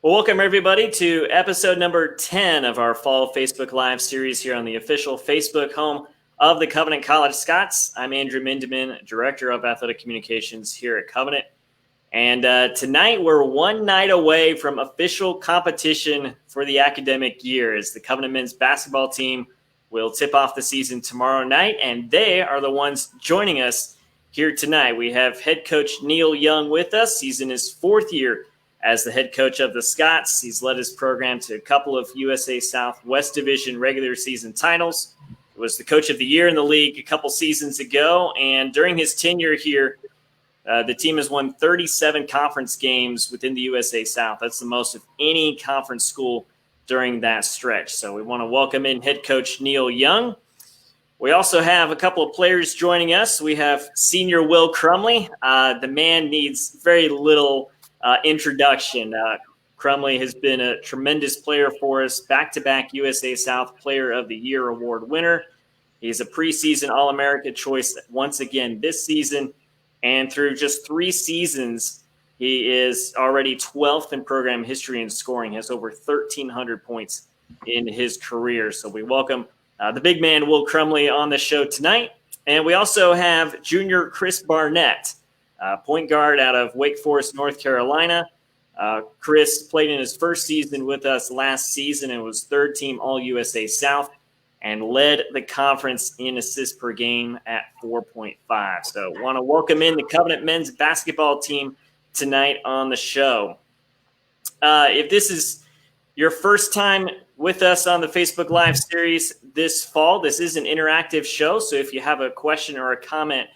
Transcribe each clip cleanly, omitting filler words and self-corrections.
Well, welcome everybody to episode number 10 of our fall Facebook Live series here on the official Facebook home of the Covenant College Scots. I'm Andrew Mindeman, Director of Athletic Communications here at Covenant. And tonight we're one night away from official competition for the academic year as the Covenant men's basketball team will tip off the season tomorrow night, and they are the ones joining us here tonight. We have head coach Neil Young with us. He's in his fourth year as the head coach of the Scots. He's led his program to a couple of USA South West Division regular season titles. He was the coach of the year in the league a couple seasons ago, and during his tenure here, the team has won 37 conference games within the USA South. That's the most of any conference school during that stretch. So we want to welcome in head coach Neil Young. We also have a couple of players joining us. We have senior Will Crumley. The man needs very little introduction. Crumley has been a tremendous player for us, back-to-back USA South Player of the Year award winner. He's a preseason All-America choice once again this season, and through just 3 seasons, he is already 12th in program history in scoring. He has over 1,300 points in his career. So we welcome the big man, Will Crumley, on the show tonight. And we also have junior Chris Barnett, point guard out of Wake Forest, North Carolina. Chris played in his first season with us last season and was third team All-USA South and led the conference in assists per game at 4.5. So want to welcome in the Covenant men's basketball team tonight on the show. If this is your first time with us on the Facebook Live series this fall, this is an interactive show. So if you have a question or a comment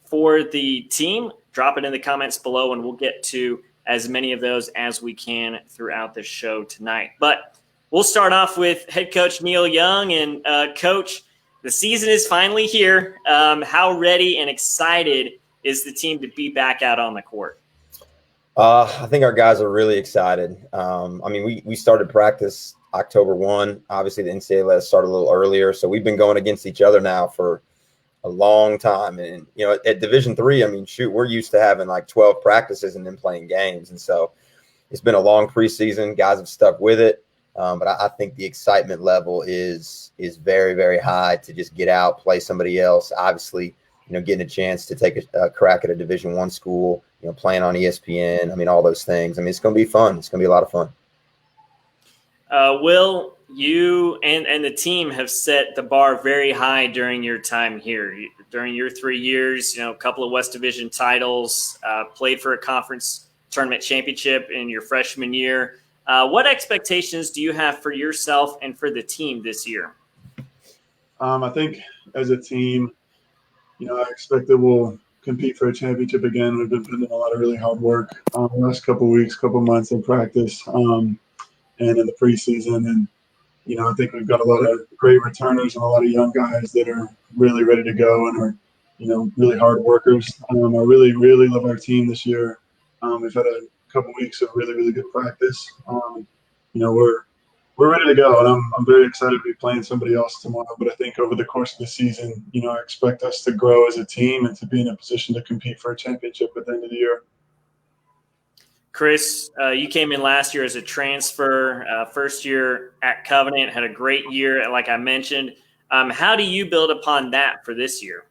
for the team, drop it in the comments below, and we'll get to as many of those as we can throughout the show tonight. But we'll start off with head coach Neil Young. And coach, the season is finally here. How ready and excited is the team to be back out on the court? I think our guys are really excited. We started practice October 1. Obviously, the NCAA started a little earlier, so we've been going against each other now for a long time. And, at Division III, we're used to having like 12 practices and then playing games. And so it's been a long preseason. Guys have stuck with it. But I think the excitement level is very, very high to just get out, play somebody else. Obviously, getting a chance to take a crack at a Division I school, playing on ESPN. All those things. It's going to be fun. It's going to be a lot of fun. Will, you and the team have set the bar very high during your time here. During your 3 years, a couple of West Division titles, played for a conference tournament championship in your freshman year. What expectations do you have for yourself and for the team this year? I think as a team, I expect that we'll compete for a championship again. We've been putting in a lot of really hard work the last couple of weeks, couple of months in practice and in the preseason. And, I think we've got a lot of great returners and a lot of young guys that are really ready to go and are, really hard workers. I really, really love our team this year. We've had a couple weeks of really, really good practice. We're ready to go, and I'm very excited to be playing somebody else tomorrow. But I think over the course of the season, I expect us to grow as a team and to be in a position to compete for a championship at the end of the year. Chris, you came in last year as a transfer, first year at Covenant, had a great year, like I mentioned. How do you build upon that for this year?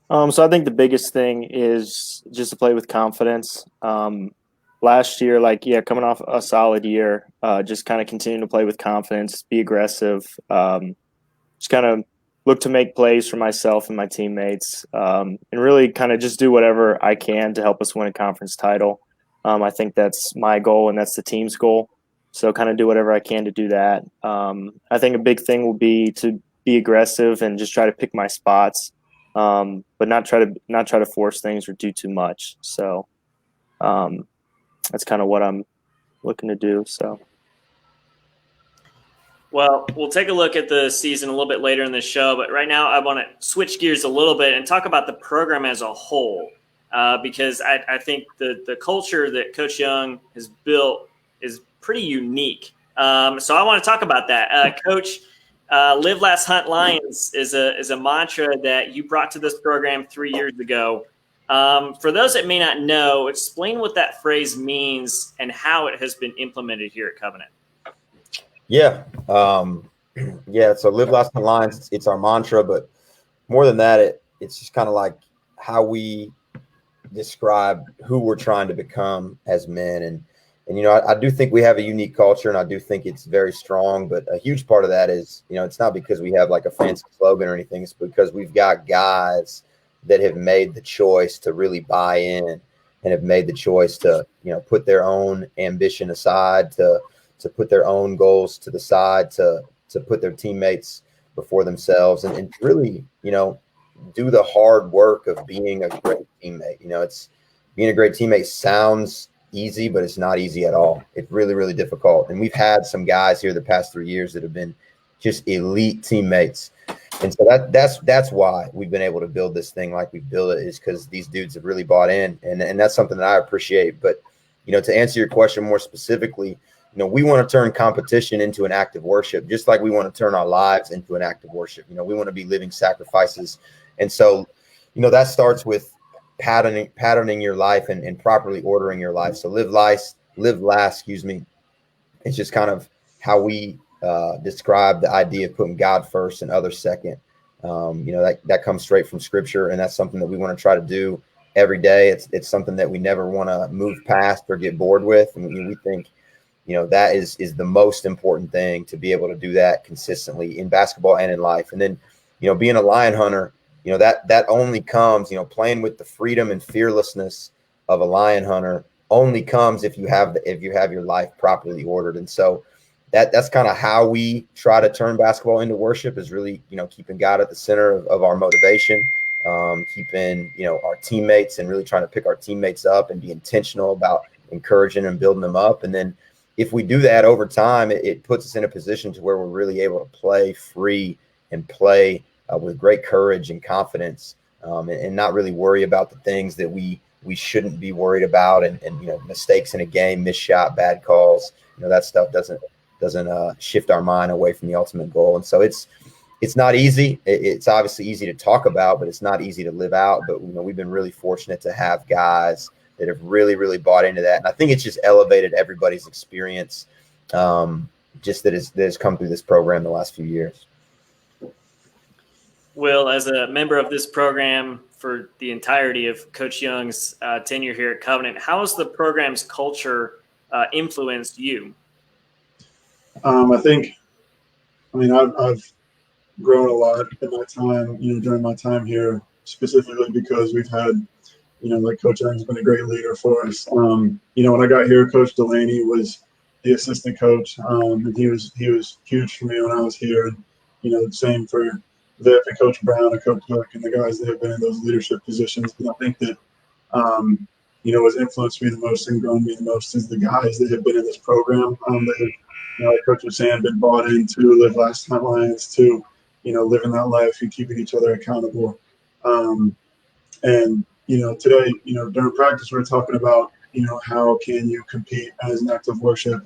So I think the biggest thing is just to play with confidence. Last year, coming off a solid year, just kind of continue to play with confidence, be aggressive, just kind of look to make plays for myself and my teammates, and really kind of just do whatever I can to help us win a conference title. I think that's my goal and that's the team's goal. So kind of do whatever I can to do that. I think a big thing will be to be aggressive and just try to pick my spots, but not try to force things or do too much. So that's kind of what I'm looking to do. So. Well, we'll take a look at the season a little bit later in the show, but right now I want to switch gears a little bit and talk about the program as a whole, because I think the culture that Coach Young has built is pretty unique. So I want to talk about that. Coach, Live Last Hunt Lions is a mantra that you brought to this program 3 years ago. For those that may not know, explain what that phrase means and how it has been implemented here at Covenant. Yeah. Yeah. So live last in lines. It's our mantra, but more than that, it's just kind of like how we describe who we're trying to become as men. And I do think we have a unique culture, and I do think it's very strong, but a huge part of that is, it's not because we have like a fancy slogan or anything. It's because we've got guys that have made the choice to really buy in and have made the choice to, put their own ambition aside, to put their own goals to the side, to put their teammates before themselves, and really, do the hard work of being a great teammate. It's being a great teammate sounds easy, but it's not easy at all. It's really, really difficult. And we've had some guys here the past 3 years that have been just elite teammates. And so that's why we've been able to build this thing like we built it, is because these dudes have really bought in. And that's something that I appreciate. But, to answer your question more specifically, we want to turn competition into an act of worship, just like we want to turn our lives into an act of worship. We want to be living sacrifices. And so, that starts with patterning your life and properly ordering your life. So live last, It's just kind of how we describe the idea of putting God first and others second. That comes straight from Scripture, and that's something that we want to try to do every day. It's something that we never want to move past or get bored with. And we think, that is the most important thing, to be able to do that consistently in basketball and in life. And then, being a lion hunter, that only comes, playing with the freedom and fearlessness of a lion hunter only comes if you have your life properly ordered. And so that's kind of how we try to turn basketball into worship, is really, keeping God at the center of our motivation, keeping, our teammates, and really trying to pick our teammates up and be intentional about encouraging and building them up. And then if we do that over time, it puts us in a position to where we're really able to play free and play with great courage and confidence, and not really worry about the things that we shouldn't be worried about, and mistakes in a game, missed shot, bad calls, that stuff doesn't shift our mind away from the ultimate goal. And so it's not easy. It's obviously easy to talk about, but it's not easy to live out. But we've been really fortunate to have guys that have really, really bought into that. And I think it's just elevated everybody's experience, just that has come through this program the last few years. Will, as a member of this program for the entirety of Coach Young's tenure here at Covenant, how has the program's culture influenced you? I've grown a lot in my time, during my time here, specifically because we've had, like Coach Young's been a great leader for us. When I got here, Coach Delaney was the assistant coach, and he was huge for me when I was here. And, same for Vip and Coach Brown and Coach Hook and the guys that have been in those leadership positions. But I think that, what's influenced me the most and grown me the most is the guys that have been in this program, that have, like Coach was saying, been bought into Live Last Time Lions, to, living that life and keeping each other accountable. And today, during practice, we're talking about, how can you compete as an act of worship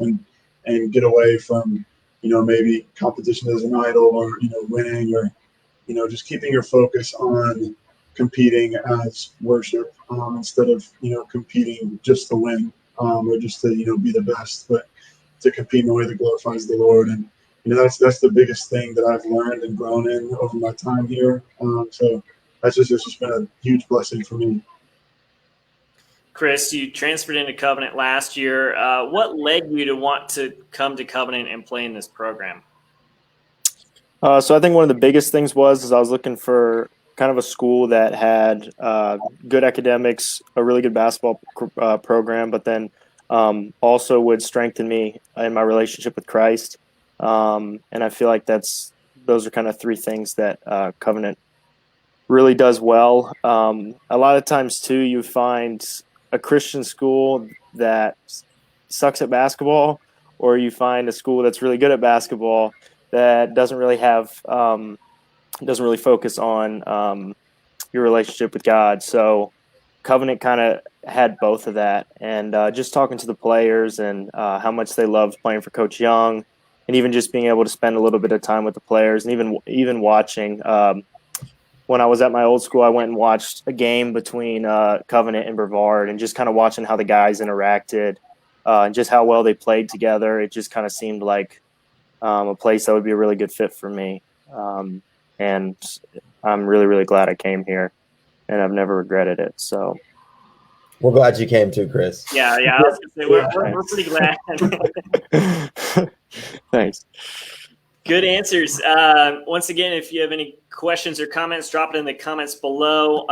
and get away from, maybe competition as an idol, or, winning, or, just keeping your focus on competing as worship, instead of, competing just to win, or just to, be the best, but to compete in a way that glorifies the Lord. And, that's the biggest thing that I've learned and grown in over my time here. So it's just been a huge blessing for me. Chris, you transferred into Covenant last year. What led you to want to come to Covenant and play in this program? So I think one of the biggest things is I was looking for kind of a school that had good academics, a really good basketball program, but then also would strengthen me in my relationship with Christ. And I feel like those are kind of three things that Covenant really does well. A lot of times too, you find a Christian school that sucks at basketball, or you find a school that's really good at basketball that doesn't really focus on your relationship with God. So Covenant kind of had both of that, and just talking to the players and how much they loved playing for Coach Young, and even just being able to spend a little bit of time with the players, and even watching when I was at my old school, I went and watched a game between Covenant and Brevard, and just kind of watching how the guys interacted and just how well they played together. It just kind of seemed like a place that would be a really good fit for me. And I'm really, really glad I came here, and I've never regretted it. So we're glad you came too, Chris. Yeah. I was going to say, we're pretty glad. Thanks. Good answers. Once again, if you have any questions or comments, drop it in the comments below.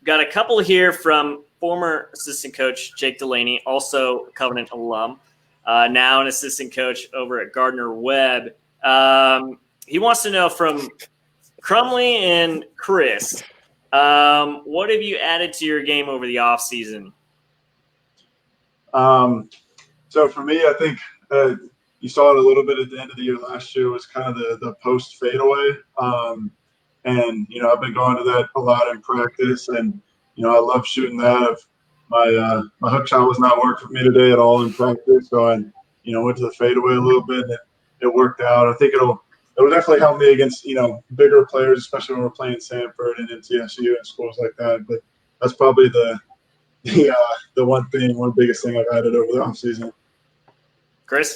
Got a couple here from former assistant coach Jake Delaney, also Covenant alum, now an assistant coach over at Gardner-Webb. He wants to know from Crumley and Chris, what have you added to your game over the offseason? So for me, I think you saw it a little bit at the end of the year last year was kind of the post fadeaway. And, I've been going to that a lot in practice, and, I love shooting that. My hook shot was not working for me today at all in practice. So I, went to the fadeaway a little bit, and it worked out. I think it'll definitely help me against, bigger players, especially when we're playing Sanford and MTSU and schools like that. But that's probably the one biggest thing I've added over the offseason. Chris?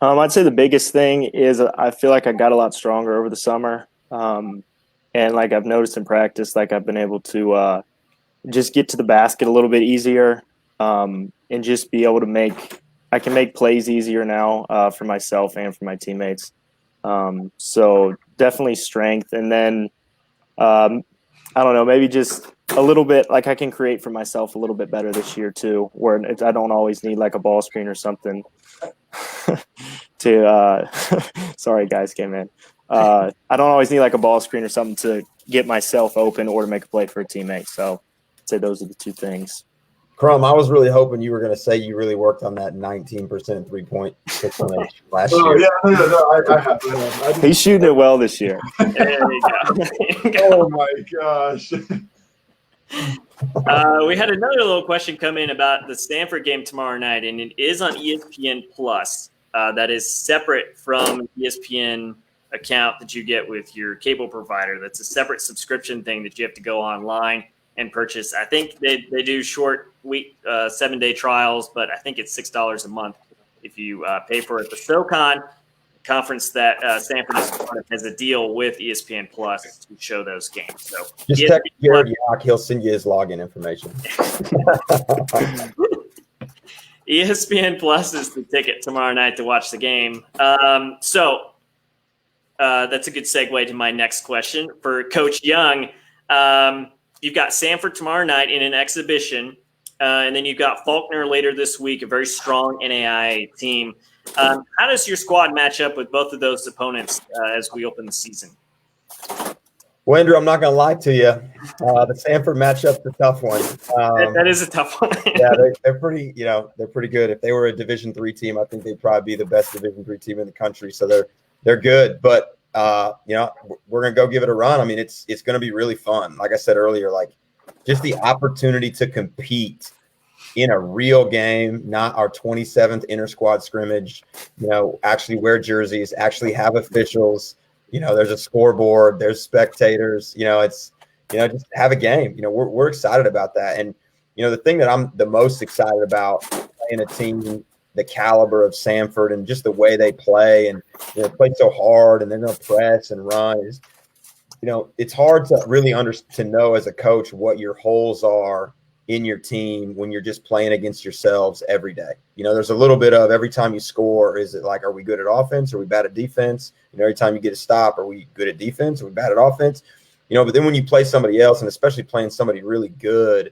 I'd say the biggest thing is I feel like I got a lot stronger over the summer. And like I've noticed in practice, like I've been able to just get to the basket a little bit easier and just be able to I can make plays easier now for myself and for my teammates. So definitely strength. And then, I don't know, maybe just a little bit, like I can create for myself a little bit better this year too, where I don't always need like a ball screen or something to sorry guys came in. I don't always need like a ball screen or something to get myself open or to make a play for a teammate. So I'd say those are the two things. Crum, I was really hoping you were going to say you really worked on that 19% 3-point percentage last year. I have. He's shooting it well this year. There you go. Oh, my gosh. We had another little question come in about the Stanford game tomorrow night, and it is on ESPN Plus. That is separate from ESPN account that you get with your cable provider. That's a separate subscription thing that you have to go online and purchase. I think they do short week 7-day trials, but I think it's $6 a month if you pay for it. The SoCon conference that Stanford is part of has a deal with ESPN Plus to show those games. So just text Jared Yock, he'll send you his login information. ESPN Plus is the ticket tomorrow night to watch the game. So that's a good segue to my next question for Coach Young. You've got Sanford tomorrow night in an exhibition, and then you've got Faulkner later this week, a very strong NAIA team. How does your squad match up with both of those opponents as we open the season? Well, Andrew, I'm not going to lie to you. The Sanford matchup's a tough one. That is a tough one. Yeah, they're pretty. They're pretty good. If they were a Division III team, I think they'd probably be the best Division III team in the country. So they're good. But we're going to go give it a run. I mean, it's going to be really fun. Like I said earlier, like just the opportunity to compete in a real game, not our 27th inter-squad scrimmage, actually wear jerseys, actually have officials, there's a scoreboard, there's spectators, it's, just have a game. We're excited about that. And, the thing that I'm the most excited about playing a team the caliber of Sanford and just the way they play and play so hard and they're going to press and run is, it's hard to really to know as a coach what your holes are in your team when you're just playing against yourselves every day. There's a little bit of every time you score, is it like, are we good at offense? Are we bad at defense? Every time you get a stop, are we good at defense? Are we bad at offense? But then when you play somebody else, and especially playing somebody really good,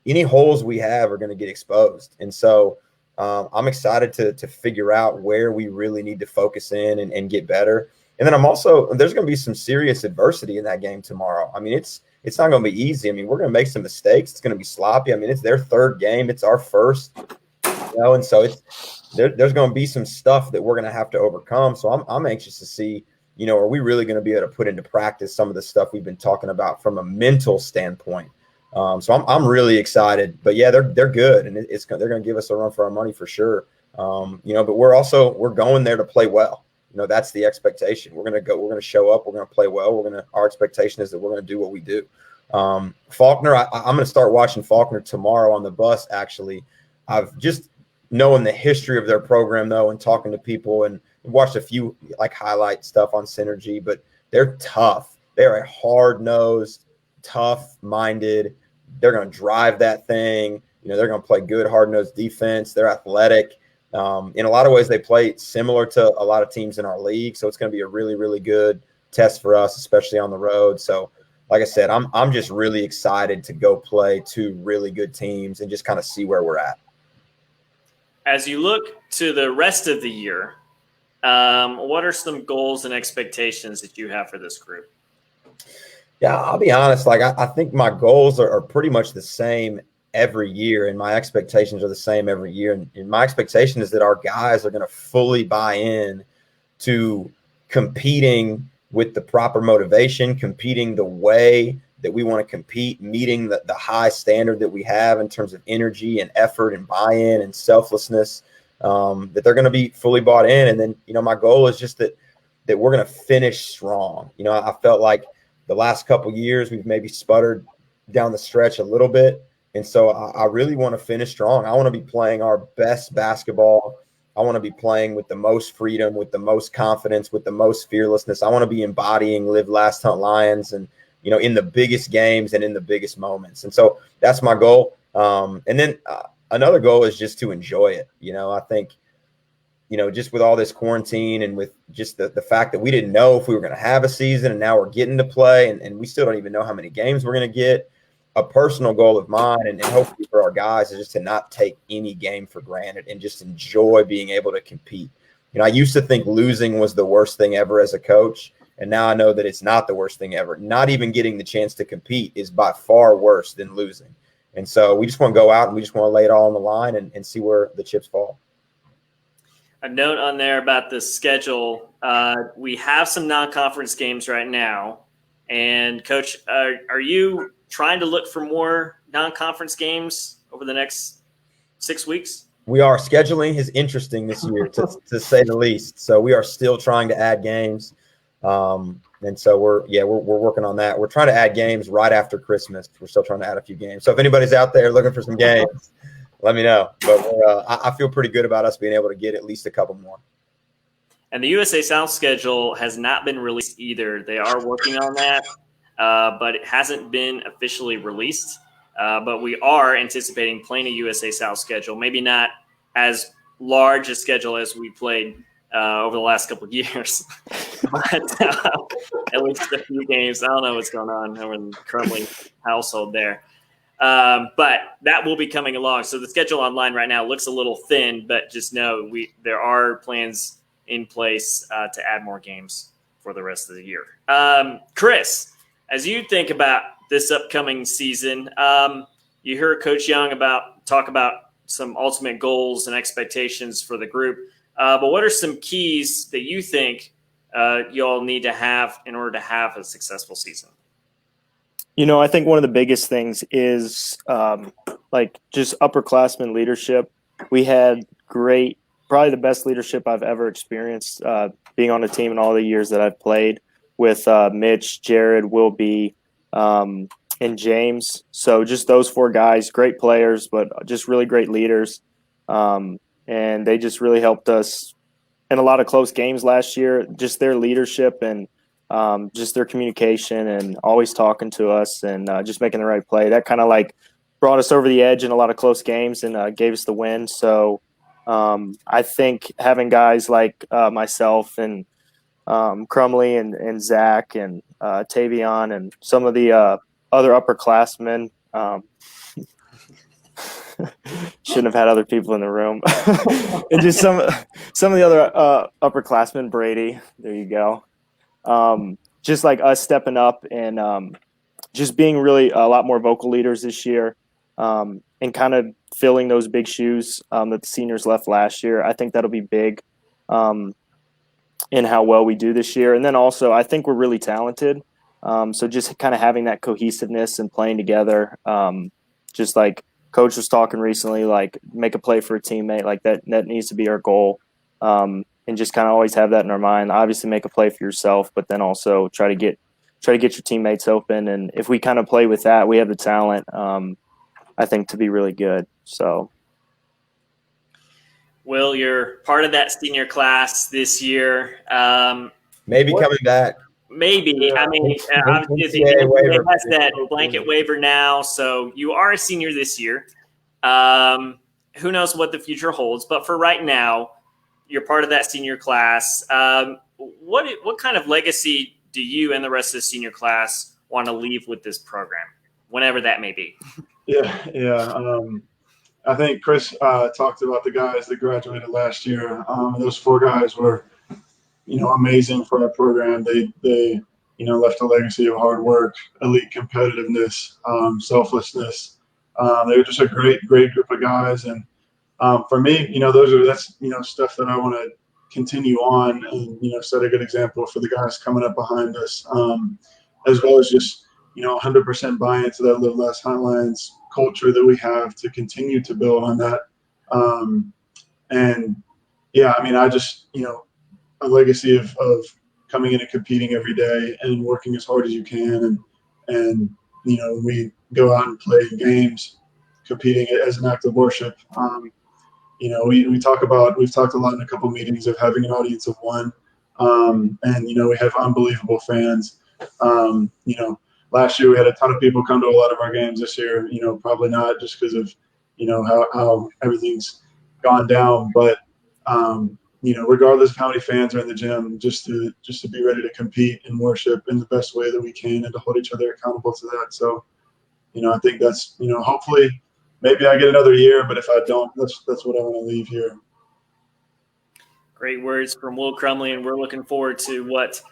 any holes we have are going to get exposed. And so I'm excited to figure out where we really need to focus in and get better. And then there's going to be some serious adversity in that game tomorrow. I mean, it's not going to be easy. I mean, we're going to make some mistakes. It's going to be sloppy. I mean, it's their third game. It's our first, and so there's going to be some stuff that we're going to have to overcome. So I'm anxious to see, are we really going to be able to put into practice some of the stuff we've been talking about from a mental standpoint? So I'm really excited. But yeah, they're good, and they're going to give us a run for our money for sure. But we're going there to play well. that's the expectation. We're going to show up. We're going to play well. Our expectation is that we're going to do what we do. Faulkner, I'm going to start watching Faulkner tomorrow on the bus. Actually, I've just knowing the history of their program though, and talking to people, and watched a few like highlight stuff on Synergy, but they're tough. They're a hard-nosed, tough-minded. They're going to drive that thing. They're going to play good, hard-nosed defense. They're athletic. In a lot of ways, they play similar to a lot of teams in our league. So it's going to be a really, really good test for us, especially on the road. So, like I said, I'm just really excited to go play two really good teams and just kind of see where we're at. As you look to the rest of the year, what are some goals and expectations that you have for this group? Yeah, I'll be honest. Like, I think my goals are pretty much the same every year, and my expectations are the same every year. And my expectation is that our guys are going to fully buy in to competing with the proper motivation, competing the way that we want to compete, meeting the high standard that we have in terms of energy and effort and buy-in and selflessness, that they're going to be fully bought in. And then, my goal is just that we're going to finish strong. I felt like the last couple of years we've maybe sputtered down the stretch a little bit. And so I really want to finish strong. I want to be playing our best basketball. I want to be playing with the most freedom, with the most confidence, with the most fearlessness. I want to be embodying Live Last Hunt Lions, and, in the biggest games and in the biggest moments. And so that's my goal. And then another goal is just to enjoy it. I think, just with all this quarantine and with just the fact that we didn't know if we were going to have a season, and now we're getting to play, and we still don't even know how many games we're going to get. A personal goal of mine, and hopefully for our guys, is just to not take any game for granted and just enjoy being able to compete. I used to think losing was the worst thing ever as a coach, and now I know that it's not the worst thing ever. Not even getting the chance to compete is by far worse than losing. And so we just want to go out and we just want to lay it all on the line and see where the chips fall. A note on there about the schedule. We have some non-conference games right now. And, Coach, are you trying to look for more non-conference games over the next 6 weeks? We are. Scheduling is interesting this year, to say the least. So we are still trying to add games. And so we're working on that. We're trying to add games right after Christmas. We're still trying to add a few games. So if anybody's out there looking for some games, let me know. But I feel pretty good about us being able to get at least a couple more. And the USA South schedule has not been released either. They are working on that, but it hasn't been officially released. But we are anticipating playing a USA South schedule, maybe not as large a schedule as we played over the last couple of years, but at least a few games. I don't know what's going on over in the Crumley household there. But that will be coming along. So the schedule online right now looks a little thin, but just know there are plans in place to add more games for the rest of the year. Chris, as you think about this upcoming season, you heard Coach Young talk about some ultimate goals and expectations for the group. But what are some keys that you think you all need to have in order to have a successful season? I think one of the biggest things is just upperclassmen leadership. We had probably the best leadership I've ever experienced being on a team in all the years that I've played with Mitch, Jared, Will B, and James. So just those four guys, great players, but just really great leaders. And they just really helped us in a lot of close games last year, just their leadership and just their communication and always talking to us and just making the right play. That kind of brought us over the edge in a lot of close games and gave us the win. So I think having guys like myself and Crumley and Zach and Tavion and some of the other upperclassmen, shouldn't have had other people in the room. And just some of the other upperclassmen, Brady, there you go. Just like us stepping up and just being really a lot more vocal leaders this year and kind of filling those big shoes that the seniors left last year. I think that'll be big in how well we do this year. And then also I think we're really talented. So just kind of having that cohesiveness and playing together, just like Coach was talking recently, make a play for a teammate, that needs to be our goal. and just kind of always have that in our mind. Obviously make a play for yourself, but then also try to get your teammates open. And if we kind of play with that, we have the talent, I think, to be really good. So. Will, you're part of that senior class this year. Maybe coming back. Maybe. Yeah. I mean, obviously, NCAA waiver. it has that blanket waiver now, so you are a senior this year. Who knows what the future holds? But for right now, you're part of that senior class. What kind of legacy do you and the rest of the senior class want to leave with this program, whenever that may be? Yeah. I think Chris talked about the guys that graduated last year. Those 4 guys were, amazing for our program. They left a legacy of hard work, elite competitiveness, selflessness. They were just a great group of guys. And for me, that's stuff that I want to continue on and, set a good example for the guys coming up behind us, as well as just, 100% buy into that Live Less Hotlines culture that we have to continue to build on that. And yeah, I mean, I just, a legacy of coming in and competing every day and working as hard as you can. And we go out and play games, competing as an act of worship. We've talked a lot in a couple meetings of having an audience of 1. And, we have unbelievable fans. Last year we had a ton of people come to a lot of our games. This year, probably not, just because of, how everything's gone down. But, regardless of how many fans are in the gym, just to be ready to compete and worship in the best way that we can and to hold each other accountable to that. So, I think that's, hopefully maybe I get another year, but if I don't, that's what I want to leave here. Great words from Will Crumley, and we're looking forward to what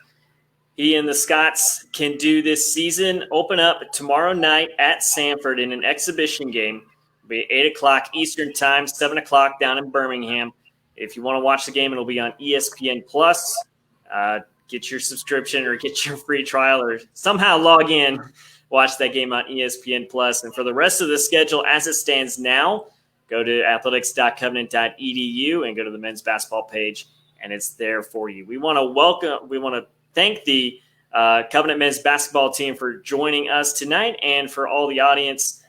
he and the Scots can do this season. Open up tomorrow night at Sanford in an exhibition game. It'll be 8 o'clock Eastern time, 7 o'clock down in Birmingham. If you want to watch the game, it'll be on ESPN+. Get your subscription or get your free trial or somehow log in, watch that game on ESPN+. And for the rest of the schedule as it stands now, go to athletics.covenant.edu and go to the men's basketball page, and it's there for you. We want to thank the Covenant men's basketball team for joining us tonight and for all the audience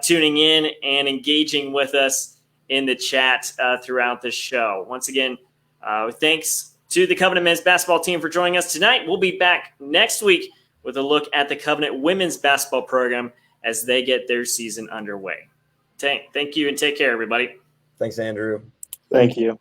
tuning in and engaging with us in the chat throughout the show. Once again, thanks to the Covenant men's basketball team for joining us tonight. We'll be back next week with a look at the Covenant women's basketball program as they get their season underway. Thank you and take care, everybody. Thanks, Andrew. Thank you.